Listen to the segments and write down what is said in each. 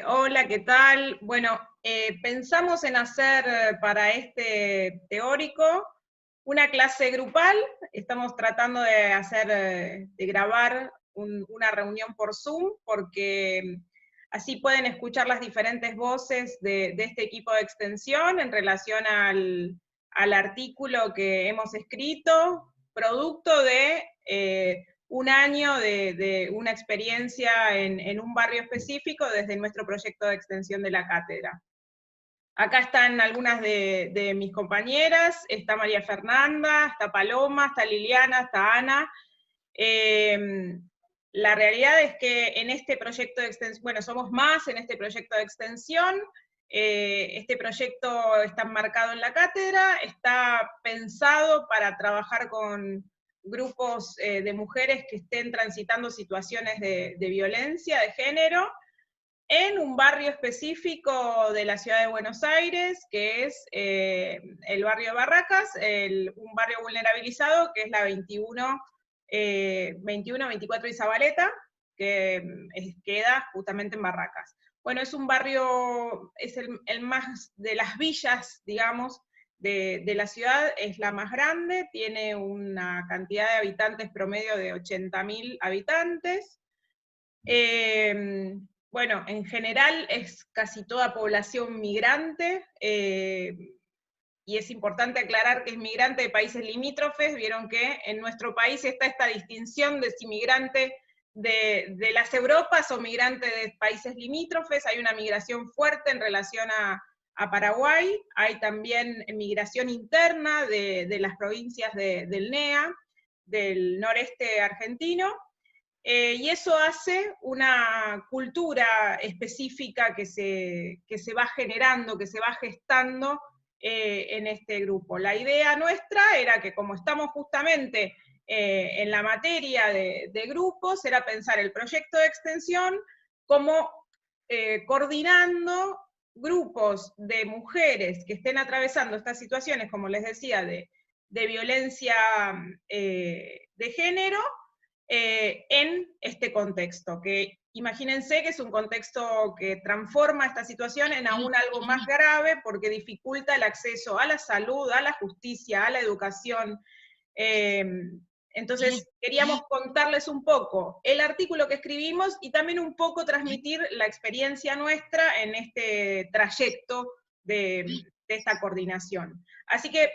Hola, ¿qué tal? Bueno, pensamos en hacer para este teórico una clase grupal. Estamos tratando de de grabar una reunión por Zoom, porque así pueden escuchar las diferentes voces de este equipo de extensión en relación al artículo que hemos escrito, producto de un año de una experiencia en un barrio específico desde nuestro proyecto de extensión de la cátedra. Acá están algunas de mis compañeras, está María Fernanda, está Paloma, está Liliana, está Ana. La realidad es que en este proyecto de extensión, bueno, somos más en este proyecto de extensión. Este proyecto está enmarcado en la cátedra, está pensado para trabajar con grupos de mujeres que estén transitando situaciones de violencia de género, en un barrio específico de la ciudad de Buenos Aires, que es el barrio de Barracas, un barrio vulnerabilizado, que es la 21, 24 y Zabaleta, que queda justamente en Barracas. Bueno, es un barrio, es el más de las villas, digamos, de la ciudad, es la más grande, tiene una cantidad de habitantes promedio de 80.000 habitantes. Bueno, en general es casi toda población migrante, y es importante aclarar que es migrante de países limítrofes. Vieron que en nuestro país está esta distinción de si migrante de las Europas o migrante de países limítrofes. Hay una migración fuerte en relación a Paraguay, hay también migración interna de las provincias del NEA, del noreste argentino, y eso hace una cultura específica que se va generando, que se va gestando en este grupo. La idea nuestra era que, como estamos justamente en la materia de grupos, era pensar el proyecto de extensión como coordinando grupos de mujeres que estén atravesando estas situaciones, como les decía, de violencia de género, en este contexto, que imagínense que es un contexto que transforma esta situación en aún algo más grave, porque dificulta el acceso a la salud, a la justicia, a la educación. Entonces queríamos contarles un poco el artículo que escribimos y también un poco transmitir la experiencia nuestra en este trayecto de esta coordinación. Así que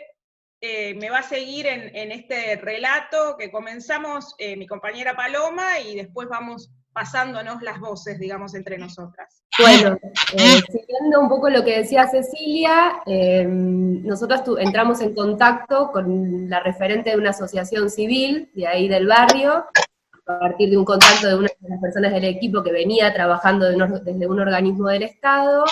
me va a seguir en este relato que comenzamos mi compañera Paloma, y después vamos pasándonos las voces, digamos, entre nosotras. Bueno, siguiendo un poco lo que decía Cecilia, nosotros entramos en contacto con la referente de una asociación civil de ahí del barrio, a partir de un contacto de una de las personas del equipo que venía trabajando desde un organismo del Estado,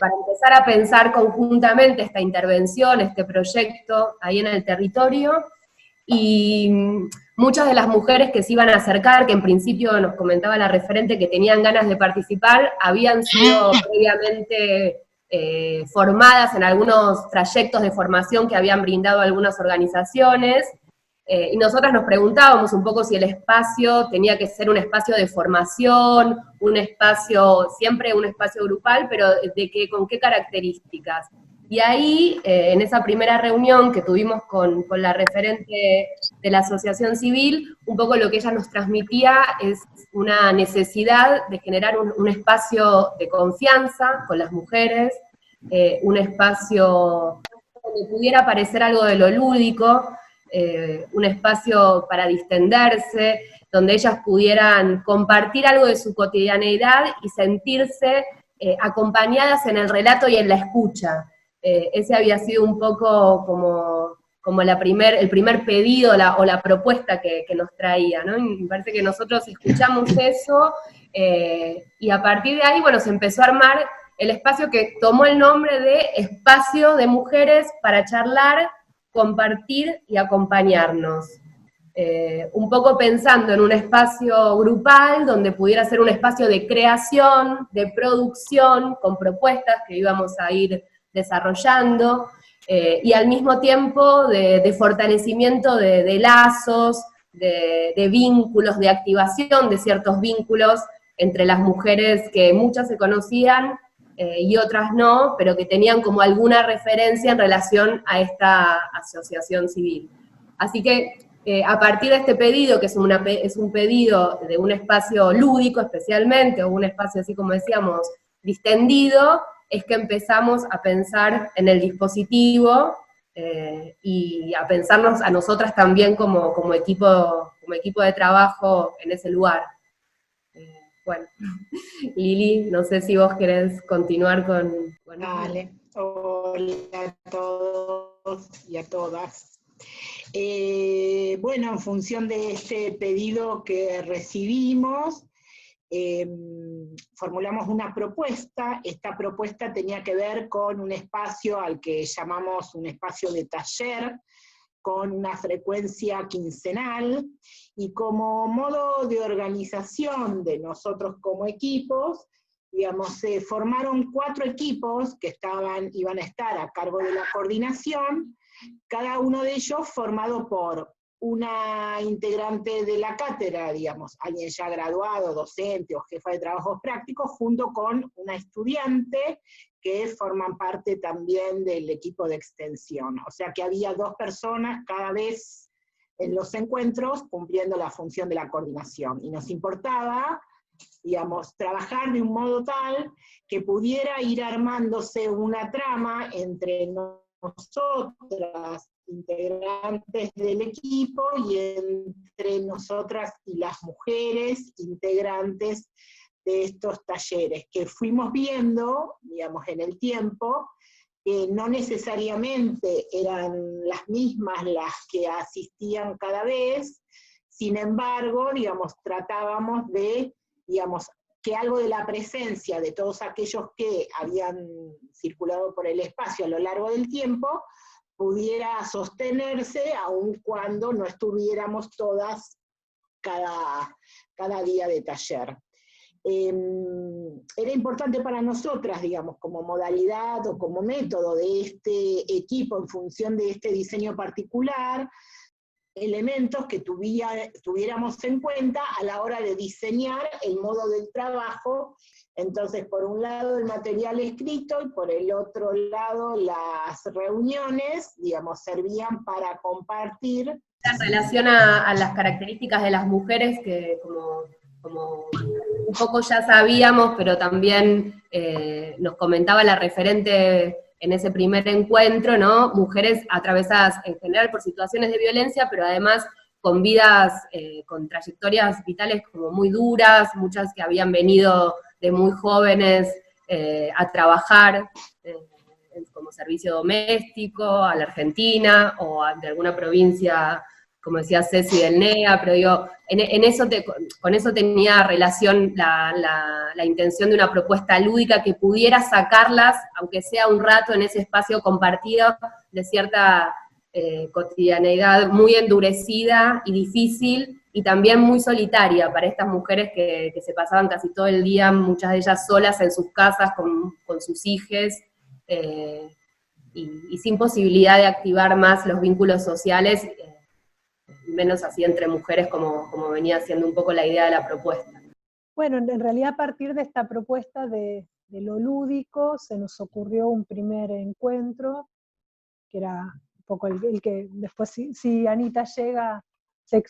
para empezar a pensar conjuntamente esta intervención, este proyecto ahí en el territorio. Y muchas de las mujeres que se iban a acercar, que en principio nos comentaba la referente que tenían ganas de participar, habían sido previamente formadas en algunos trayectos de formación que habían brindado algunas organizaciones, y nosotras nos preguntábamos un poco si el espacio tenía que ser un espacio de formación, un espacio, siempre un espacio grupal, pero con qué características. Y ahí, en esa primera reunión que tuvimos con la referente de la asociación civil, un poco lo que ella nos transmitía es una necesidad de generar un espacio de confianza con las mujeres, un espacio donde pudiera parecer algo de lo lúdico, un espacio para distenderse, donde ellas pudieran compartir algo de su cotidianeidad y sentirse acompañadas en el relato y en la escucha. Ese había sido un poco como el primer pedido o la propuesta que nos traía, ¿no? Y me parece que nosotros escuchamos eso, y a partir de ahí, bueno, se empezó a armar el espacio que tomó el nombre de Espacio de Mujeres para charlar, compartir y acompañarnos. Un poco pensando en un espacio grupal donde pudiera ser un espacio de creación, de producción, con propuestas que íbamos a ir desarrollando, y al mismo tiempo de fortalecimiento de lazos, de vínculos, de activación de ciertos vínculos entre las mujeres que muchas se conocían y otras no, pero que tenían como alguna referencia en relación a esta asociación civil. Así que a partir de este pedido, que es un pedido de un espacio lúdico especialmente, o un espacio así como decíamos, distendido, es que empezamos a pensar en el dispositivo y a pensarnos a nosotras también como equipo de trabajo en ese lugar. Bueno, Lili, no sé si vos querés continuar con... Vale, hola a todos y a todas. Bueno, en función de este pedido que recibimos, formulamos una propuesta. Esta propuesta tenía que ver con un espacio al que llamamos un espacio de taller, con una frecuencia quincenal, y como modo de organización de nosotros como equipos, digamos, se formaron 4 equipos que iban a estar a cargo de la coordinación, cada uno de ellos formado por una integrante de la cátedra, digamos, alguien ya graduado, docente o jefa de trabajos prácticos, junto con una estudiante que forman parte también del equipo de extensión. O sea que había 2 personas cada vez en los encuentros cumpliendo la función de la coordinación. Y nos importaba, digamos, trabajar de un modo tal que pudiera ir armándose una trama entre nosotras, integrantes del equipo, y entre nosotras y las mujeres integrantes de estos talleres, que fuimos viendo, digamos, en el tiempo, que no necesariamente eran las mismas las que asistían cada vez. Sin embargo, digamos, tratábamos de, digamos, que algo de la presencia de todos aquellos que habían circulado por el espacio a lo largo del tiempo pudiera sostenerse, aun cuando no estuviéramos todas cada día de taller. Era importante para nosotras, digamos, como modalidad o como método de este equipo en función de este diseño particular, elementos que tuviéramos en cuenta a la hora de diseñar el modo del trabajo. Entonces, por un lado el material escrito y por el otro lado las reuniones, digamos, servían para compartir. En relación a las características de las mujeres, que como un poco ya sabíamos, pero también nos comentaba la referente en ese primer encuentro, ¿no? Mujeres atravesadas en general por situaciones de violencia, pero además con vidas, con trayectorias vitales como muy duras, muchas que habían venido de muy jóvenes a trabajar como servicio doméstico a la Argentina, o de alguna provincia, como decía Ceci, del NEA, pero digo, con eso tenía relación la intención de una propuesta lúdica que pudiera sacarlas, aunque sea un rato en ese espacio compartido, de cierta cotidianeidad muy endurecida y difícil, y también muy solitaria para estas mujeres que se pasaban casi todo el día, muchas de ellas solas en sus casas con sus hijes, y sin posibilidad de activar más los vínculos sociales, menos así entre mujeres como venía siendo un poco la idea de la propuesta. Bueno, en realidad a partir de esta propuesta de lo lúdico se nos ocurrió un primer encuentro, que era un poco el que después si Anita llega se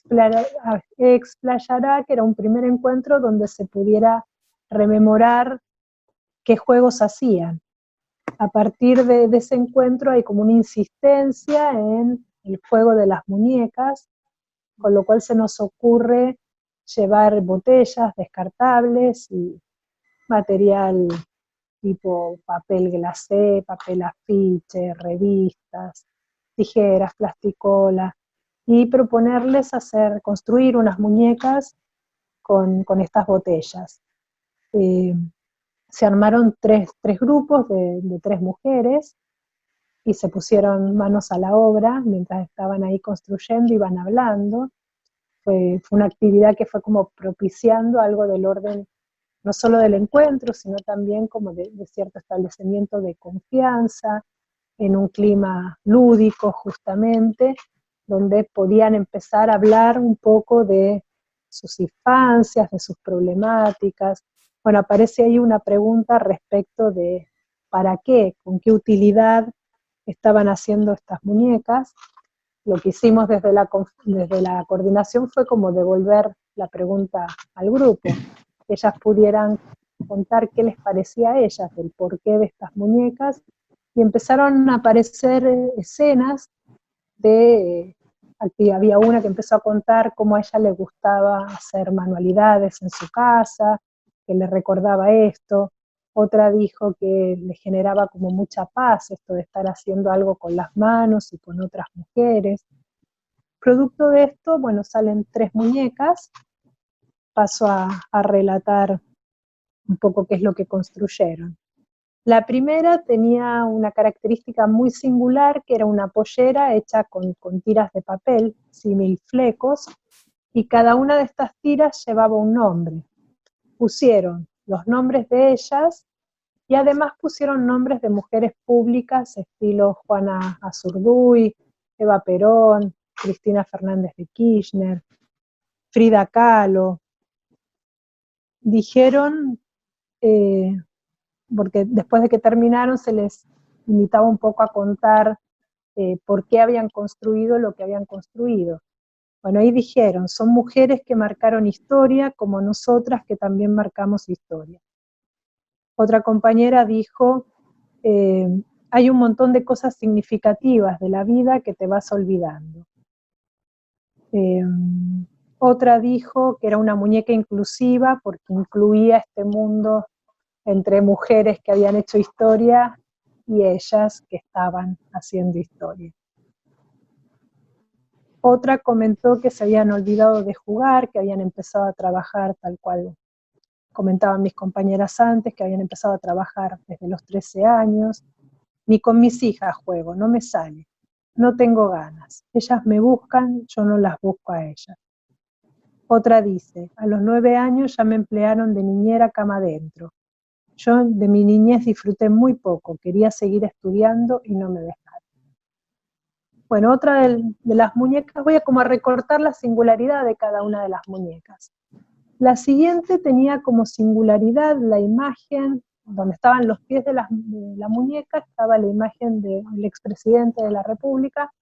explayará, que era un primer encuentro donde se pudiera rememorar qué juegos hacían. A partir de ese encuentro hay como una insistencia en el juego de las muñecas, con lo cual se nos ocurre llevar botellas descartables y material tipo papel glacé, papel afiche, revistas, tijeras, plasticola, y proponerles construir unas muñecas con estas botellas. Se armaron tres grupos de 3 mujeres, y se pusieron manos a la obra mientras estaban ahí construyendo, iban hablando. Fue una actividad que fue como propiciando algo del orden, no solo del encuentro, sino también como de cierto establecimiento de confianza, en un clima lúdico justamente, donde podían empezar a hablar un poco de sus infancias, de sus problemáticas. Bueno, aparece ahí una pregunta respecto de ¿para qué? ¿Con qué utilidad estaban haciendo estas muñecas? Lo que hicimos desde la coordinación fue como devolver la pregunta al grupo, que ellas pudieran contar qué les parecía a ellas, del porqué de estas muñecas, y empezaron a aparecer escenas de, había una que empezó a contar cómo a ella le gustaba hacer manualidades en su casa, que le recordaba esto. Otra dijo que le generaba como mucha paz esto de estar haciendo algo con las manos y con otras mujeres. Producto de esto, bueno, salen 3 muñecas. Paso a relatar un poco qué es lo que construyeron. La primera tenía una característica muy singular, que era una pollera hecha con tiras de papel, símil flecos, y cada una de estas tiras llevaba un nombre. Pusieron los nombres de ellas y además pusieron nombres de mujeres públicas, estilo Juana Azurduy, Eva Perón, Cristina Fernández de Kirchner, Frida Kahlo. Dijeron, porque después de que terminaron se les invitaba un poco a contar por qué habían construido lo que habían construido. Bueno, ahí dijeron, son mujeres que marcaron historia como nosotras que también marcamos historia. Otra compañera dijo, hay un montón de cosas significativas de la vida que te vas olvidando. Otra dijo que era una muñeca inclusiva porque incluía este mundo entre mujeres que habían hecho historia y ellas que estaban haciendo historia. Otra comentó que se habían olvidado de jugar, que habían empezado a trabajar tal cual comentaban mis compañeras antes, que habían empezado a trabajar desde los 13 años. Ni con mis hijas juego, no me sale, no tengo ganas. Ellas me buscan, yo no las busco a ellas. Otra dice, a los 9 años ya me emplearon de niñera cama adentro. Yo de mi niñez disfruté muy poco, quería seguir estudiando y no me dejaron. Bueno, otra de las muñecas, voy a como a recortar la singularidad de cada una de las muñecas. La siguiente tenía como singularidad la imagen, donde estaban los pies de la muñeca, estaba la imagen del expresidente de la República,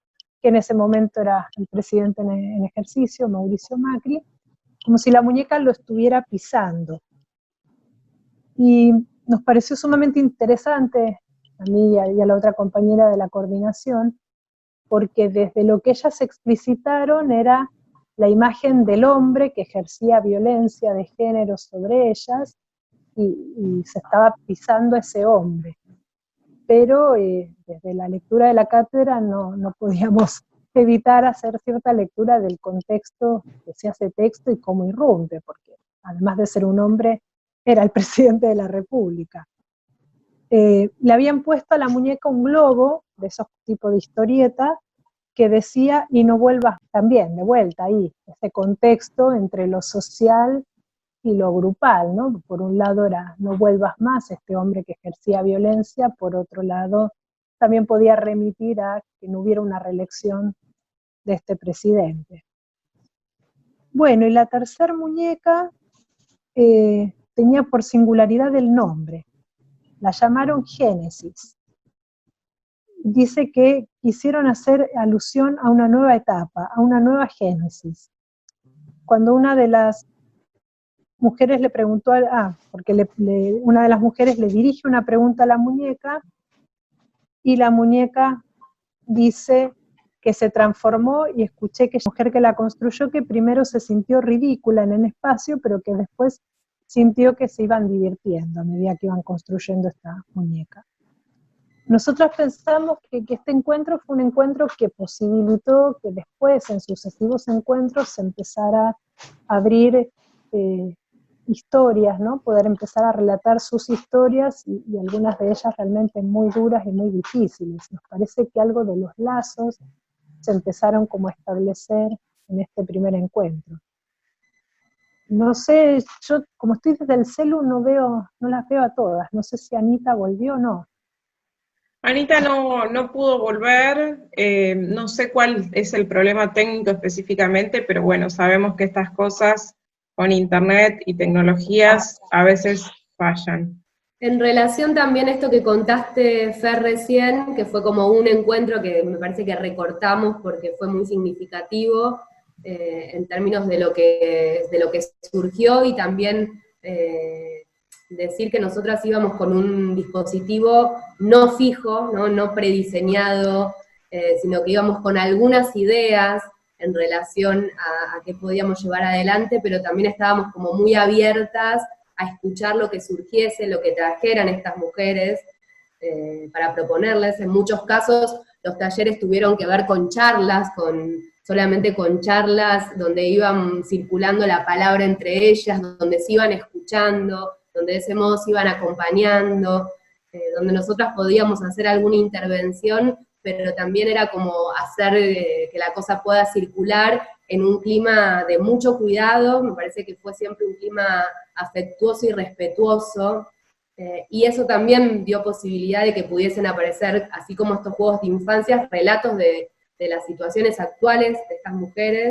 que en ese momento era el presidente en ejercicio, Mauricio Macri, como si la muñeca lo estuviera pisando. Y nos pareció sumamente interesante, a mí y a la otra compañera de la coordinación, porque desde lo que ellas explicitaron era la imagen del hombre que ejercía violencia de género sobre ellas, y se estaba pisando a ese hombre. Pero desde la lectura de la cátedra no podíamos evitar hacer cierta lectura del contexto que se hace texto y cómo irrumpe, porque además de ser un hombre, era el presidente de la República. Le habían puesto a la muñeca un globo, de esos tipos de historieta, que decía, y no vuelvas, también, de vuelta ahí, ese contexto entre lo social y lo grupal, ¿no? Por un lado era, no vuelvas más, este hombre que ejercía violencia, por otro lado, también podía remitir a que no hubiera una reelección de este presidente. Bueno, y la tercera muñeca tenía por singularidad el nombre, la llamaron Génesis. Dice que quisieron hacer alusión a una nueva etapa, a una nueva génesis. Cuando una de las mujeres le preguntó, porque una de las mujeres le dirige una pregunta a la muñeca, y la muñeca dice que se transformó, y escuché que la mujer que la construyó, que primero se sintió ridícula en el espacio, pero que después sintió que se iban divirtiendo a medida que iban construyendo esta muñeca. Nosotros pensamos que este encuentro fue un encuentro que posibilitó que después, en sucesivos encuentros, se empezara a abrir historias, ¿no? Poder empezar a relatar sus historias, y algunas de ellas realmente muy duras y muy difíciles. Nos parece que algo de los lazos se empezaron como a establecer en este primer encuentro. No sé, yo como estoy desde el celu no las veo a todas, no sé si Anita volvió o no. Anita no pudo volver, no sé cuál es el problema técnico específicamente, pero bueno, sabemos que estas cosas con internet y tecnologías a veces fallan. En relación también a esto que contaste, Fer, recién, que fue como un encuentro que me parece que recortamos porque fue muy significativo en términos de lo que surgió, y también decir que nosotras íbamos con un dispositivo no fijo, no prediseñado, sino que íbamos con algunas ideas en relación a qué podíamos llevar adelante, pero también estábamos como muy abiertas a escuchar lo que surgiese, lo que trajeran estas mujeres, para proponerles. En muchos casos los talleres tuvieron que ver con charlas, solamente con charlas donde iban circulando la palabra entre ellas, donde se iban escuchando, donde de ese modo se iban acompañando, donde nosotras podíamos hacer alguna intervención, pero también era como hacer que la cosa pueda circular en un clima de mucho cuidado. Me parece que fue siempre un clima afectuoso y respetuoso, y eso también dio posibilidad de que pudiesen aparecer, así como estos juegos de infancia, relatos de las situaciones actuales de estas mujeres.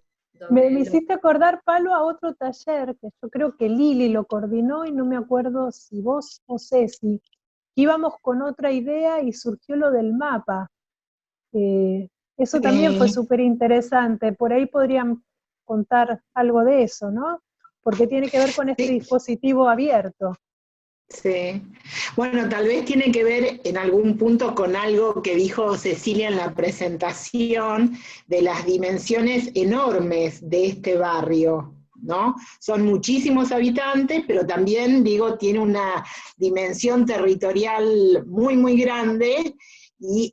Me hiciste acordar, Palo, a otro taller, que yo creo que Lili lo coordinó, y no me acuerdo si vos o Ceci, íbamos con otra idea y surgió lo del mapa. Eso también fue súper interesante, por ahí podrían contar algo de eso, ¿no? Porque tiene que ver con este dispositivo abierto. Sí, bueno, tal vez tiene que ver en algún punto con algo que dijo Cecilia en la presentación de las dimensiones enormes de este barrio, ¿no? Son muchísimos habitantes, pero también, digo, tiene una dimensión territorial muy, muy grande, y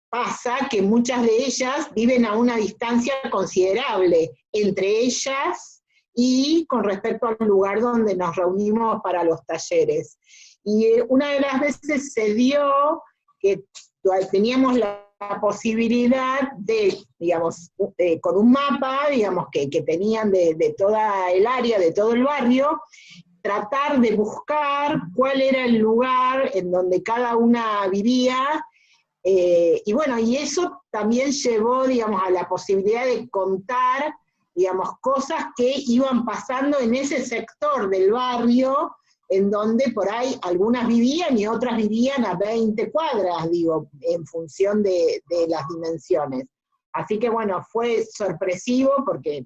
pasa que muchas de ellas viven a una distancia considerable entre ellas y con respecto al lugar donde nos reunimos para los talleres. Y una de las veces se dio que teníamos la posibilidad de, digamos, con un mapa, digamos, que tenían de toda el área, de todo el barrio, tratar de buscar cuál era el lugar en donde cada una vivía. Y bueno, y eso también llevó, digamos, a la posibilidad de contar, digamos, cosas que iban pasando en ese sector del barrio, en donde por ahí algunas vivían y otras vivían a 20 cuadras, digo, en función de las dimensiones. Así que bueno, fue sorpresivo porque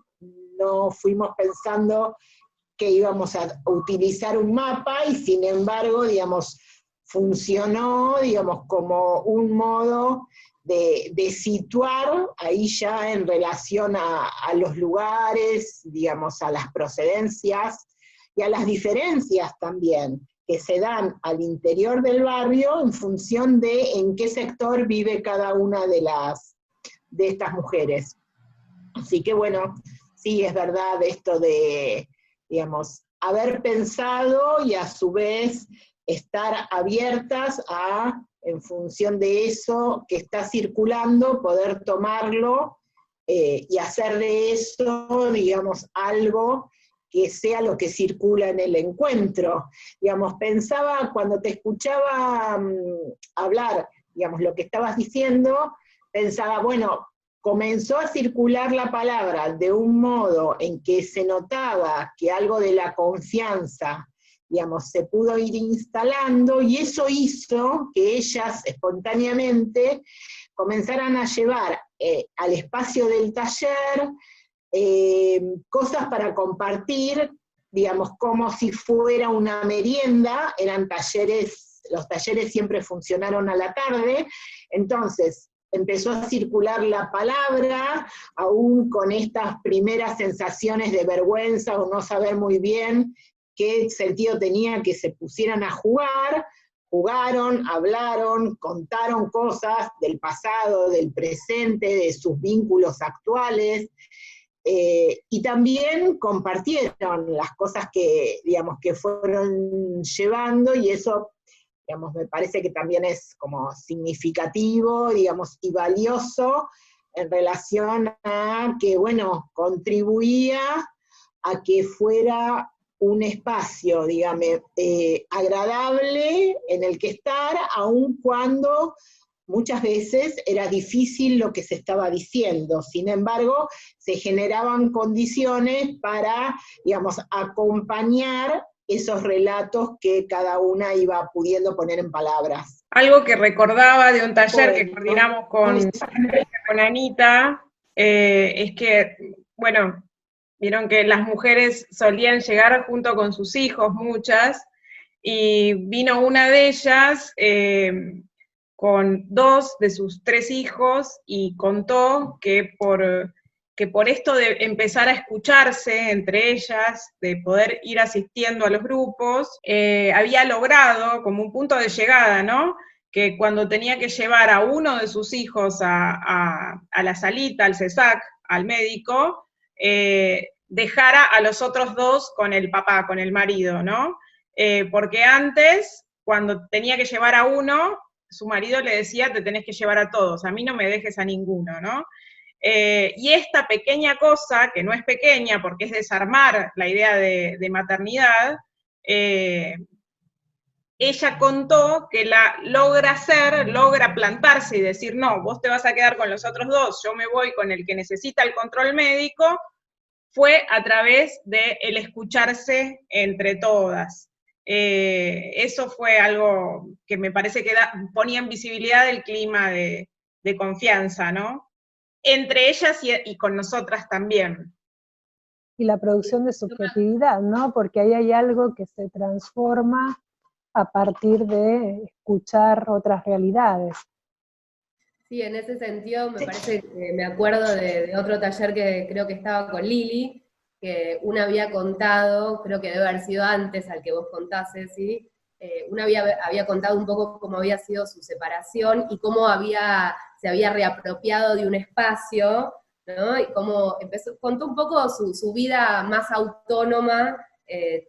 no fuimos pensando que íbamos a utilizar un mapa, y sin embargo, digamos, funcionó, digamos, como un modo de situar ahí ya en relación a los lugares, digamos, a las procedencias y a las diferencias también que se dan al interior del barrio en función de en qué sector vive cada una de estas mujeres. Así que bueno, sí, es verdad esto de, digamos, haber pensado y a su vez estar abiertas a, en función de eso que está circulando, poder tomarlo y hacer de eso, digamos, algo que sea lo que circula en el encuentro. Digamos, pensaba, cuando te escuchaba hablar, digamos, lo que estabas diciendo, pensaba, bueno, comenzó a circular la palabra de un modo en que se notaba que algo de la confianza, digamos, se pudo ir instalando, y eso hizo que ellas espontáneamente comenzaran a llevar al espacio del taller cosas para compartir, digamos, como si fuera una merienda. Eran talleres, los talleres siempre funcionaron a la tarde, entonces empezó a circular la palabra, aún con estas primeras sensaciones de vergüenza o no saber muy bien qué sentido tenía que se pusieran a jugar. Jugaron, hablaron, contaron cosas del pasado, del presente, de sus vínculos actuales, y también compartieron las cosas que, digamos, que fueron llevando, y eso, digamos, me parece que también es como significativo, digamos, y valioso en relación a que, bueno, contribuía a que fuera un espacio, digamos, agradable en el que estar, aun cuando muchas veces era difícil lo que se estaba diciendo, sin embargo, se generaban condiciones para, digamos, acompañar esos relatos que cada una iba pudiendo poner en palabras. Algo que recordaba de un taller que coordinamos con Anita, es que, bueno, vieron que las mujeres solían llegar junto con sus hijos, muchas, y vino una de ellas con 2 de sus 3 hijos y contó que por esto de empezar a escucharse entre ellas, de poder ir asistiendo a los grupos, había logrado como un punto de llegada, ¿no? Que cuando tenía que llevar a uno de sus hijos a la salita, al CESAC, al médico, dejara a los otros 2 con el papá, con el marido, ¿no? Porque antes, cuando tenía que llevar a uno, su marido le decía, te tenés que llevar a todos, a mí no me dejes a ninguno, ¿no? Y esta pequeña cosa, que no es pequeña porque es desarmar la idea de maternidad, ella contó que la logra hacer, logra plantarse y decir, no, vos te vas a quedar con los otros 2, yo me voy con el que necesita el control médico, fue a través del escucharse entre todas. Eso fue algo que me parece que ponía en visibilidad el clima de confianza, ¿no? Entre ellas y con nosotras también. Y la producción de subjetividad, ¿no? Porque ahí hay algo que se transforma a partir de escuchar otras realidades. Sí, en ese sentido me parece que me acuerdo de otro taller que creo que estaba con Lili, que una había contado, creo que debe haber sido antes al que vos contases, ¿sí? Una había contado un poco cómo había sido su separación y cómo se había reapropiado de un espacio, ¿no? Y cómo contó un poco su vida más autónoma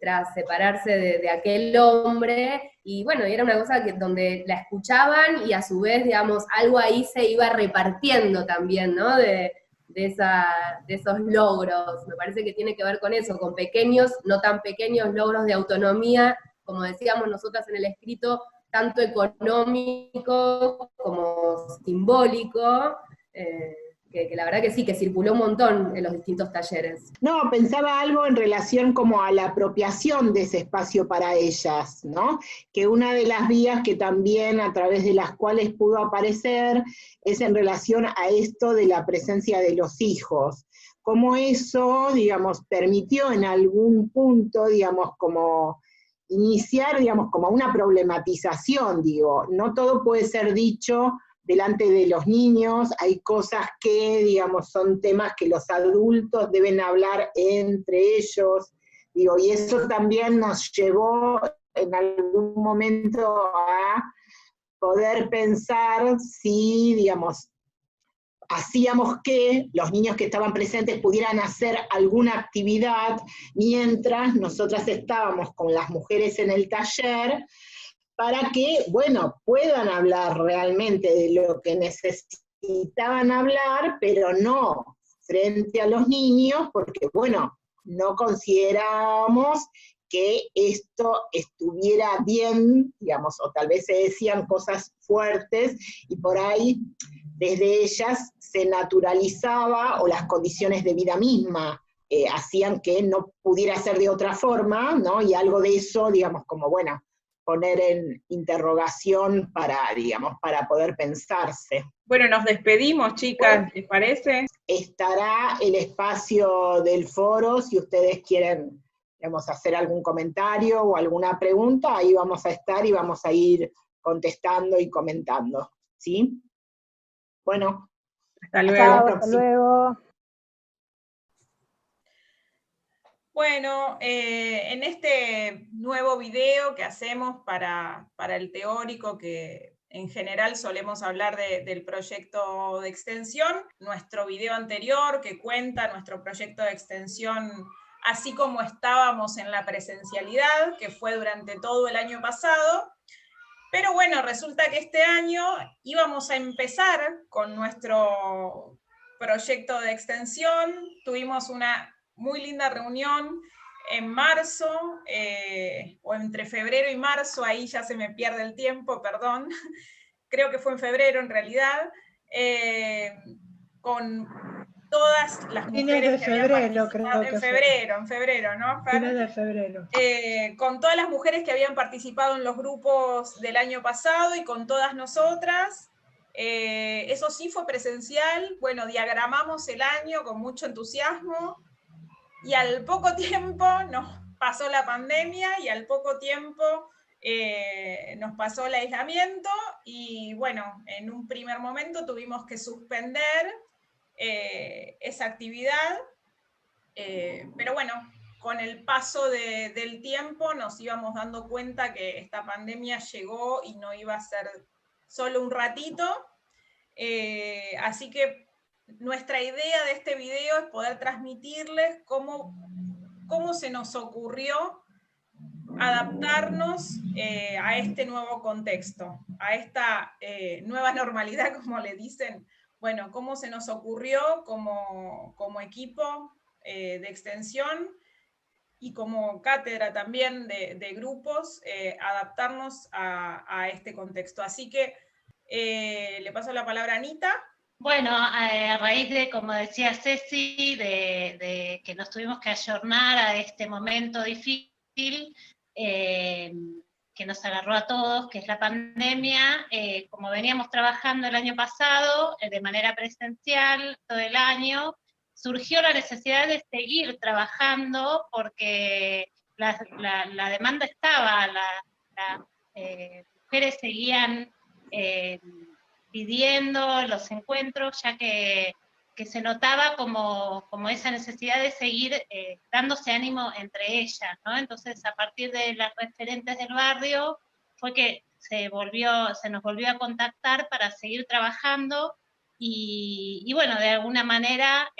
tras separarse de aquel hombre, y bueno, y era una cosa donde la escuchaban y a su vez, digamos, algo ahí se iba repartiendo también, ¿no? De esos logros, me parece que tiene que ver con eso, con pequeños, no tan pequeños logros de autonomía, como decíamos nosotras en el escrito, tanto económico como simbólico, que la verdad que sí, que circuló un montón en los distintos talleres. No, pensaba algo en relación como a la apropiación de ese espacio para ellas, ¿no? Que una de las vías que también a través de las cuales pudo aparecer es en relación a esto de la presencia de los hijos. Cómo eso, digamos, permitió en algún punto, digamos, como iniciar, digamos, como una problematización, digo, no todo puede ser dicho delante de los niños, hay cosas que, digamos, son temas que los adultos deben hablar entre ellos, digo, y eso también nos llevó en algún momento a poder pensar si, digamos, hacíamos que los niños que estaban presentes pudieran hacer alguna actividad mientras nosotras estábamos con las mujeres en el taller, para que, bueno, puedan hablar realmente de lo que necesitaban hablar, pero no frente a los niños, porque, bueno, no considerábamos que esto estuviera bien, digamos, o tal vez se decían cosas fuertes, y por ahí, desde ellas, se naturalizaba, o las condiciones de vida misma hacían que no pudiera ser de otra forma, ¿no? Y algo de eso, digamos, como, bueno, poner en interrogación para, digamos, para poder pensarse. Bueno, nos despedimos, chicas, ¿les parece? Estará el espacio del foro, si ustedes quieren, digamos, hacer algún comentario o alguna pregunta, ahí vamos a estar y vamos a ir contestando y comentando, ¿sí? Bueno, hasta luego. Chao, hasta luego. Bueno, en este nuevo video que hacemos para el teórico, que en general solemos hablar del proyecto de extensión, nuestro video anterior que cuenta nuestro proyecto de extensión así como estábamos en la presencialidad, que fue durante todo el año pasado, pero bueno, resulta que este año íbamos a empezar con nuestro proyecto de extensión, tuvimos una muy linda reunión en marzo, o entre febrero y marzo, ahí ya se me pierde el tiempo, perdón, creo que fue en febrero en realidad, con todas las mujeres que habían participado, en febrero, ¿no, Fer? Fines de febrero. Con todas las mujeres que habían participado en los grupos del año pasado y con todas nosotras. Eso sí fue presencial, bueno, diagramamos el año con mucho entusiasmo, y al poco tiempo nos pasó la pandemia, y al poco tiempo nos pasó el aislamiento, y bueno, en un primer momento tuvimos que suspender esa actividad, pero bueno, con el paso del tiempo nos íbamos dando cuenta que esta pandemia llegó y no iba a ser solo un ratito, así que nuestra idea de este video es poder transmitirles cómo se nos ocurrió adaptarnos a este nuevo contexto, a esta nueva normalidad, como le dicen. Bueno, cómo se nos ocurrió como equipo de extensión y como cátedra también de grupos, adaptarnos a este contexto. Así que le paso la palabra a Anita. Bueno, a raíz de, como decía Ceci, de que nos tuvimos que ayornar a este momento difícil, que nos agarró a todos, que es la pandemia, como veníamos trabajando el año pasado, de manera presencial todo el año, surgió la necesidad de seguir trabajando porque la demanda estaba, las mujeres seguían pidiendo los encuentros, ya que se notaba como esa necesidad de seguir dándose ánimo entre ellas, ¿no? Entonces, a partir de las referentes del barrio, fue que se nos volvió a contactar para seguir trabajando, y bueno, de alguna manera,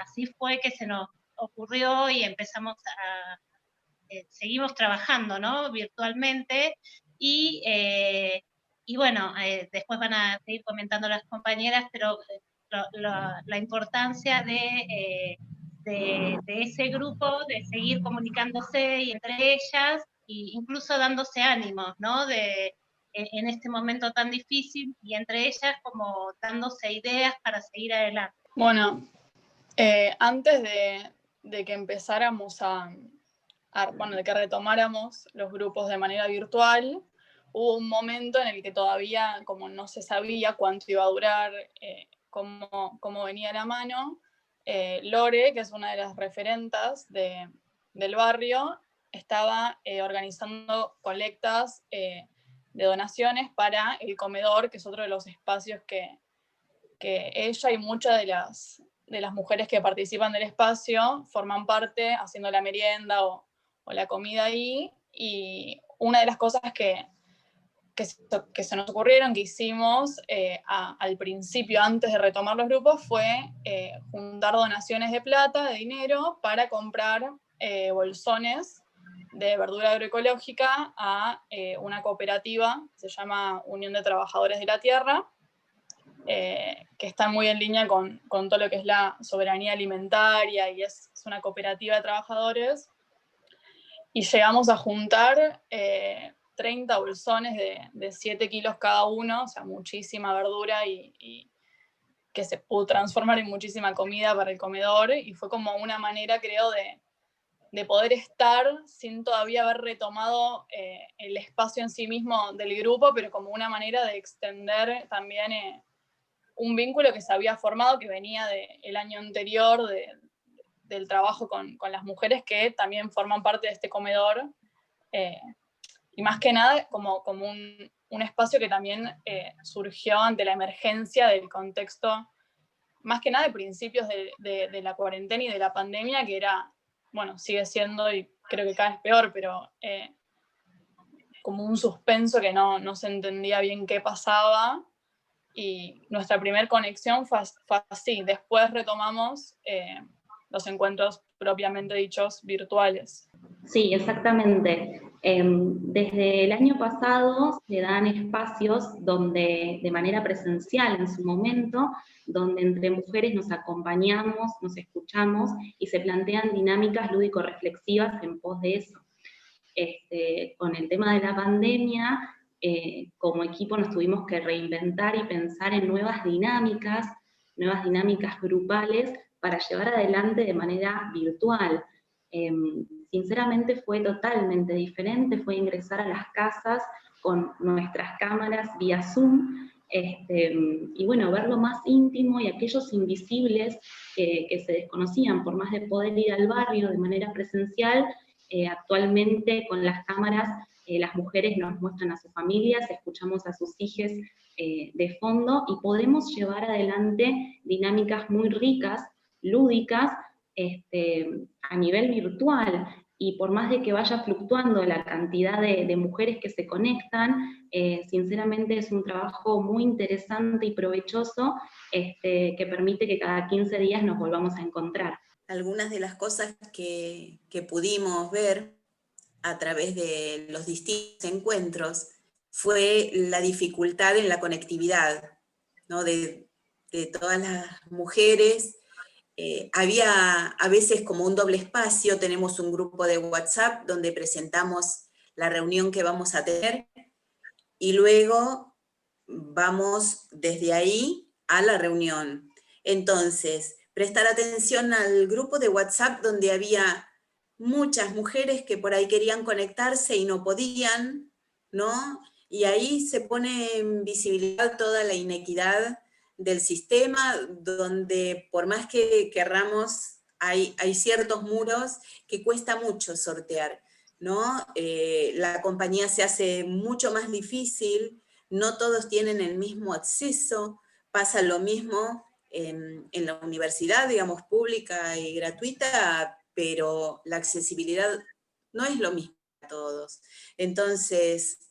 así fue que se nos ocurrió y empezamos seguimos trabajando, ¿no? Virtualmente, y bueno, después van a seguir comentando las compañeras, pero la importancia de ese grupo, de seguir comunicándose y entre ellas, e incluso dándose ánimos, ¿no? En este momento tan difícil, y entre ellas como dándose ideas para seguir adelante. Bueno, antes de que empezáramos de que retomáramos los grupos de manera virtual, hubo un momento en el que todavía, como no se sabía cuánto iba a durar, cómo venía la mano, Lore, que es una de las referentas del barrio, estaba organizando colectas de donaciones para el comedor, que es otro de los espacios que ella y muchas de las mujeres que participan del espacio forman parte, haciendo la merienda o la comida ahí. Y una de las cosas que se nos ocurrieron, que hicimos al principio, antes de retomar los grupos, fue juntar donaciones de plata, de dinero, para comprar bolsones de verdura agroecológica a una cooperativa, se llama Unión de Trabajadores de la Tierra, que están muy en línea con todo lo que es la soberanía alimentaria, y es una cooperativa de trabajadores. Y llegamos a juntar 30 bolsones de 7 kilos cada uno, o sea, muchísima verdura, y que se pudo transformar en muchísima comida para el comedor, y fue como una manera, creo, de poder estar sin todavía haber retomado el espacio en sí mismo del grupo, pero como una manera de extender también un vínculo que se había formado, que venía del año anterior, del trabajo con las mujeres que también forman parte de este comedor, y más que nada como un espacio que también surgió ante la emergencia del contexto, más que nada de principios de la cuarentena y de la pandemia, que era, bueno, sigue siendo, y creo que cada vez peor, pero como un suspenso que no se entendía bien qué pasaba. Y nuestra primera conexión fue así. Después retomamos los encuentros propiamente dichos virtuales. Sí, exactamente. Desde el año pasado se dan espacios donde, de manera presencial en su momento, donde entre mujeres nos acompañamos, nos escuchamos y se plantean dinámicas lúdico-reflexivas en pos de eso. Con el tema de la pandemia, como equipo nos tuvimos que reinventar y pensar en nuevas dinámicas grupales para llevar adelante de manera virtual. Sinceramente fue totalmente diferente, fue ingresar a las casas con nuestras cámaras vía Zoom, y bueno, ver lo más íntimo y aquellos invisibles que se desconocían, por más de poder ir al barrio de manera presencial, actualmente con las cámaras las mujeres nos muestran a sus familias, escuchamos a sus hijos de fondo y podemos llevar adelante dinámicas muy ricas, lúdicas, a nivel virtual. Y por más de que vaya fluctuando la cantidad de mujeres que se conectan, sinceramente es un trabajo muy interesante y provechoso que permite que cada 15 días nos volvamos a encontrar. Algunas de las cosas que pudimos ver a través de los distintos encuentros fue la dificultad en la conectividad, ¿no? de todas las mujeres. Había a veces como un doble espacio, tenemos un grupo de WhatsApp donde presentamos la reunión que vamos a tener y luego vamos desde ahí a la reunión. Entonces, prestar atención al grupo de WhatsApp donde había muchas mujeres que por ahí querían conectarse y no podían, ¿no? Y ahí se pone en visibilidad toda la inequidad del sistema, donde por más que querramos, hay ciertos muros que cuesta mucho sortear, ¿no? La compañía se hace mucho más difícil, no todos tienen el mismo acceso, pasa lo mismo en la universidad, digamos, pública y gratuita, pero la accesibilidad no es lo mismo para todos. Entonces,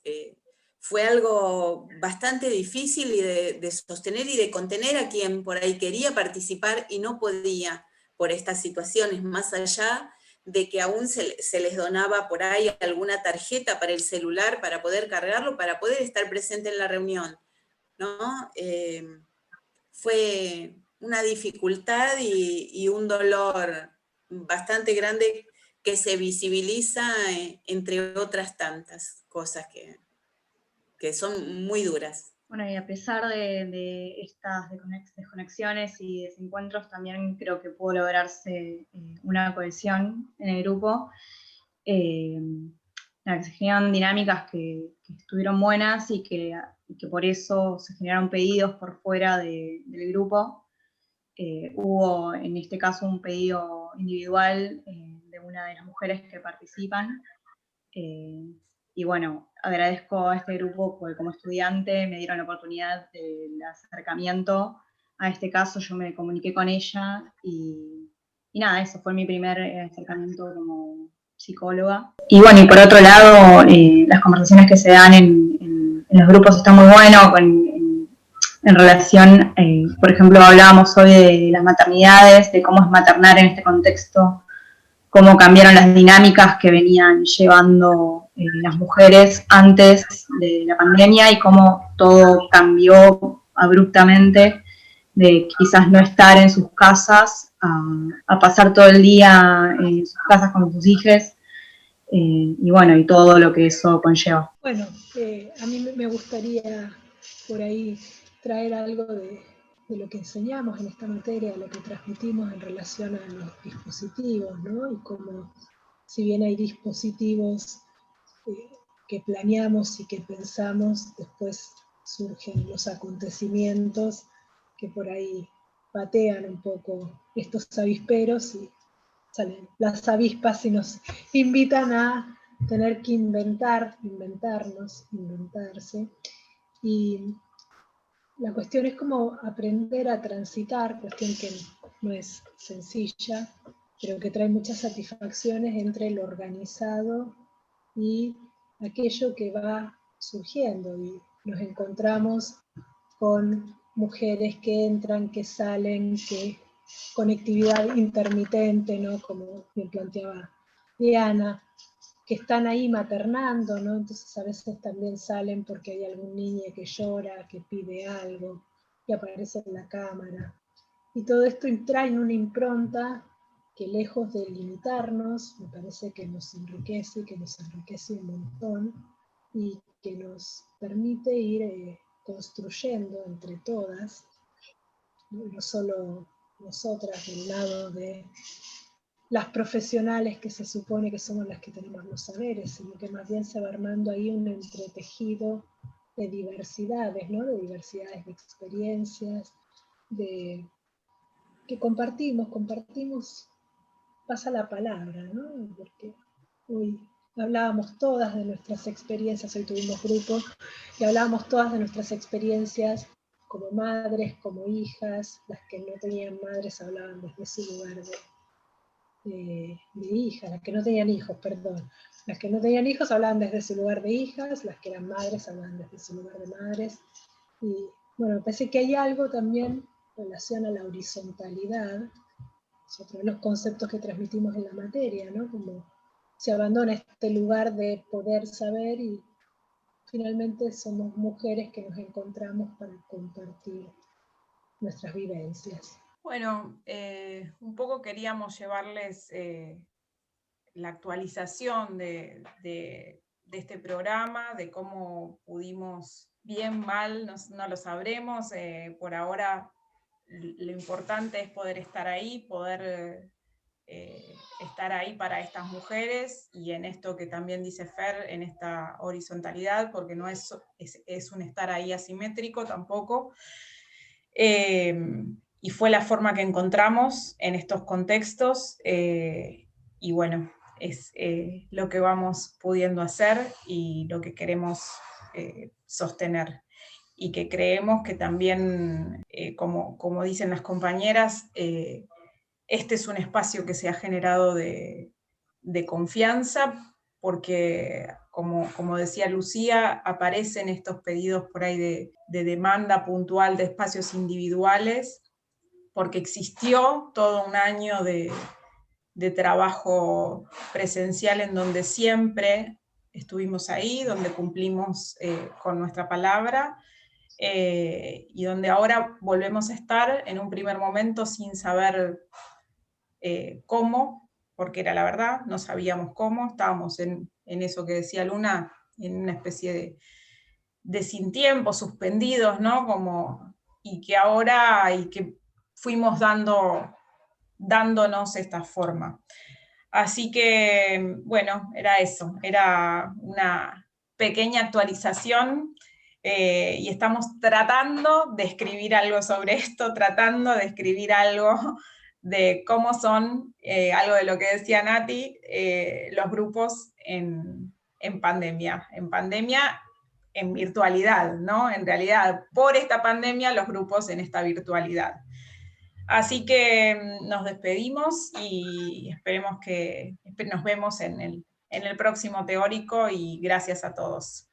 fue algo bastante difícil y de sostener y de contener a quien por ahí quería participar y no podía por estas situaciones, más allá de que aún se les donaba por ahí alguna tarjeta para el celular para poder cargarlo, para poder estar presente en la reunión, ¿no? Fue una dificultad y un dolor bastante grande que se visibiliza entre otras tantas cosas que son muy duras. Bueno, y a pesar de estas desconexiones y desencuentros, también creo que pudo lograrse una cohesión en el grupo. Se generaron dinámicas que estuvieron buenas y que por eso se generaron pedidos por fuera del grupo. Hubo en este caso un pedido individual de una de las mujeres que participan. Y bueno, agradezco a este grupo porque como estudiante me dieron la oportunidad del acercamiento a este caso, yo me comuniqué con ella y nada, eso fue mi primer acercamiento como psicóloga. Y bueno, y por otro lado, las conversaciones que se dan en los grupos están muy buenas, en relación, por ejemplo, hablábamos hoy de las maternidades, de cómo es maternar en este contexto, cómo cambiaron las dinámicas que venían llevando las mujeres antes de la pandemia y cómo todo cambió abruptamente de quizás no estar en sus casas a pasar todo el día en sus casas con sus hijos y bueno, y todo lo que eso conlleva. Bueno, a mí me gustaría por ahí traer algo de lo que enseñamos en esta materia, de lo que transmitimos en relación a los dispositivos, ¿no? Y cómo, si bien hay dispositivos que planeamos y que pensamos, después surgen los acontecimientos que por ahí patean un poco estos avisperos y salen las avispas y nos invitan a tener que inventarse. Y la cuestión es como aprender a transitar, cuestión que no es sencilla, pero que trae muchas satisfacciones entre lo organizado y aquello que va surgiendo. Y nos encontramos con mujeres que entran, que salen, que conectividad intermitente, ¿no? Como bien planteaba Diana, que están ahí maternando, ¿no? Entonces a veces también salen porque hay algún niño que llora, que pide algo, y aparece en la cámara. Y todo esto trae una impronta que lejos de limitarnos, me parece que nos enriquece un montón, y que nos permite ir construyendo entre todas, no solo nosotras del lado de las profesionales que se supone que somos las que tenemos los saberes, sino que más bien se va armando ahí un entretejido de diversidades, ¿no? De diversidades de experiencias, que compartimos, pasa la palabra, ¿no? Porque hoy hablábamos todas de nuestras experiencias, hoy tuvimos grupos, y hablábamos todas de nuestras experiencias como madres, como hijas, las que no tenían madres hablaban desde su lugar de hijas, las que no tenían hijos, perdón. Las que no tenían hijos hablaban desde su lugar de hijas, las que eran madres hablaban desde su lugar de madres. Y bueno, me parece que hay algo también en relación a la horizontalidad, es otro de los conceptos que transmitimos en la materia, ¿no? Como se abandona este lugar de poder saber y finalmente somos mujeres que nos encontramos para compartir nuestras vivencias. Bueno, un poco queríamos llevarles la actualización de este programa, de cómo pudimos, bien, mal, no lo sabremos, por ahora lo importante es poder estar ahí, poder estar ahí para estas mujeres, y en esto que también dice Fer, en esta horizontalidad, porque no es un estar ahí asimétrico tampoco. Y fue la forma que encontramos en estos contextos, y bueno, es lo que vamos pudiendo hacer y lo que queremos sostener. Y que creemos que también, como dicen las compañeras, este es un espacio que se ha generado de confianza, porque, como decía Lucía, aparecen estos pedidos por ahí de demanda puntual de espacios individuales, porque existió todo un año de trabajo presencial en donde siempre estuvimos ahí, donde cumplimos con nuestra palabra, y donde ahora volvemos a estar en un primer momento sin saber cómo, porque era la verdad, no sabíamos cómo, estábamos en eso que decía Luna, en una especie de sin tiempo, suspendidos, ¿no? Y que ahora, y que fuimos dándonos esta forma. Así que, bueno, era eso, era una pequeña actualización, y estamos tratando de escribir algo sobre esto, tratando de escribir algo de cómo son, algo de lo que decía Nati, los grupos en pandemia, en virtualidad, ¿no? En realidad, por esta pandemia, los grupos en esta virtualidad. Así que nos despedimos y esperemos que nos vemos en el próximo teórico, y gracias a todos.